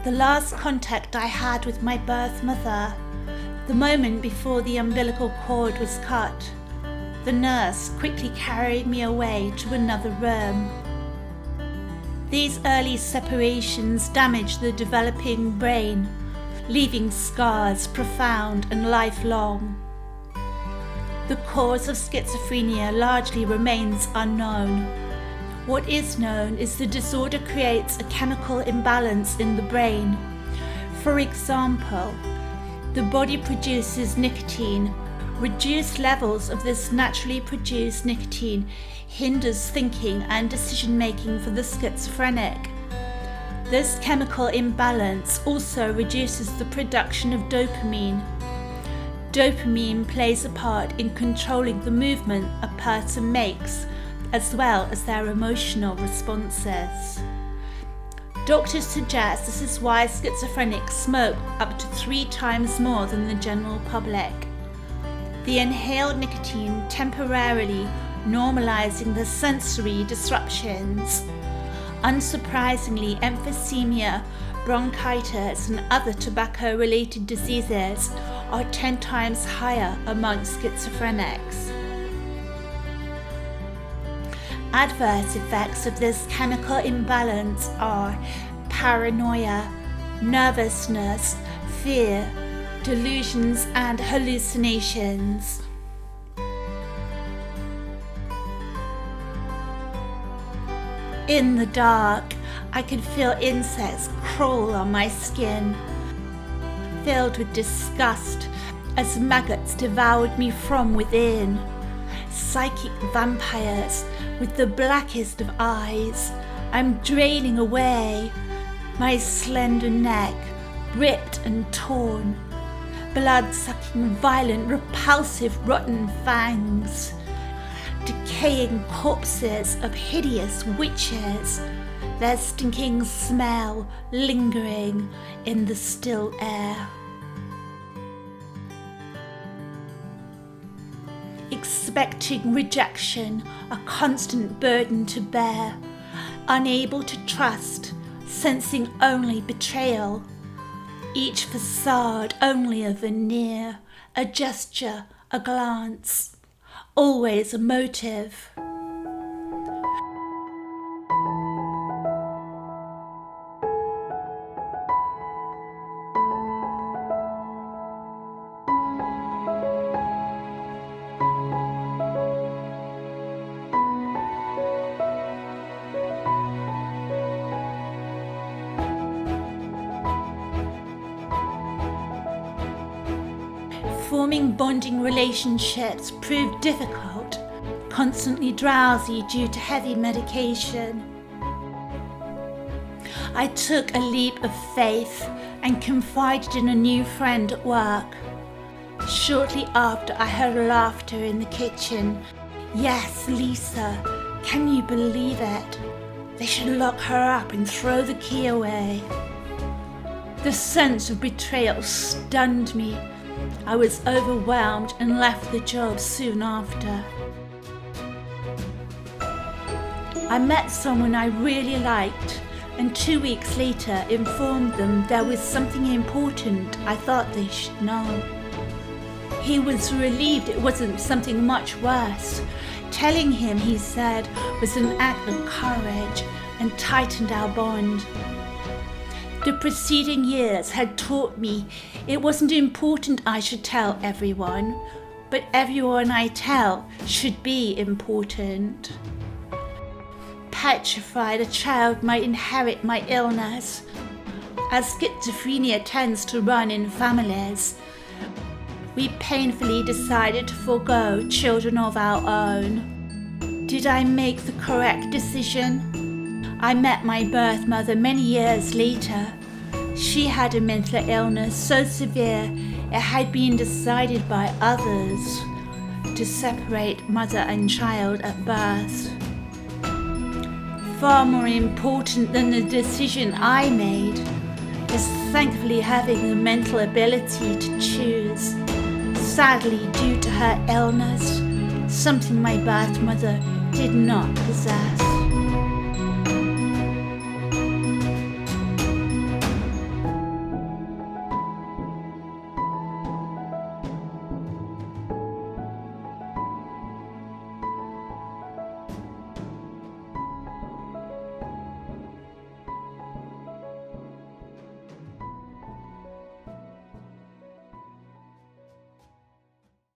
The last contact I had with my birth mother, the moment before the umbilical cord was cut, the nurse quickly carried me away to another room. These early separations damage the developing brain, leaving scars profound and lifelong. The cause of schizophrenia largely remains unknown. What is known is the disorder creates a chemical imbalance in the brain. For example, the body produces nicotine. Reduced levels of this naturally produced nicotine hinders thinking and decision-making for the schizophrenic. This chemical imbalance also reduces the production of dopamine. Dopamine plays a part in controlling the movement a person makes, as well as their emotional responses. Doctors suggest this is why schizophrenics smoke up to 3 times more than the general public. The inhaled nicotine temporarily normalizing the sensory disruptions. Unsurprisingly, emphysema, bronchitis, and other tobacco-related diseases are 10 times higher amongst schizophrenics. Adverse effects of this chemical imbalance are paranoia, nervousness, fear, delusions, and hallucinations. In the dark, I could feel insects crawl on my skin, filled with disgust as maggots devoured me from within. Psychic vampires with the blackest of eyes, I'm draining away. My slender neck, ripped and torn, blood-sucking, violent, repulsive, rotten fangs. Decaying corpses of hideous witches, their stinking smell lingering in the still air. Expecting rejection, a constant burden to bear, unable to trust, sensing only betrayal. Each facade only a veneer, a gesture, a glance, always a motive. Forming bonding relationships proved difficult, constantly drowsy due to heavy medication. I took a leap of faith and confided in a new friend at work. Shortly after, I heard laughter in the kitchen. "Yes, Lisa, can you believe it? They should lock her up and throw the key away." The sense of betrayal stunned me. I was overwhelmed and left the job soon after. I met someone I really liked, and 2 weeks later informed them there was something important I thought they should know. He was relieved it wasn't something much worse. Telling him, he said, was an act of courage and tightened our bond. The preceding years had taught me it wasn't important I should tell everyone, but everyone I tell should be important. Petrified a child might inherit my illness, as schizophrenia tends to run in families, we painfully decided to forego children of our own. Did I make the correct decision? I met my birth mother many years later. She had a mental illness so severe it had been decided by others to separate mother and child at birth. Far more important than the decision I made is thankfully having the mental ability to choose. Sadly, due to her illness, something my birth mother did not possess.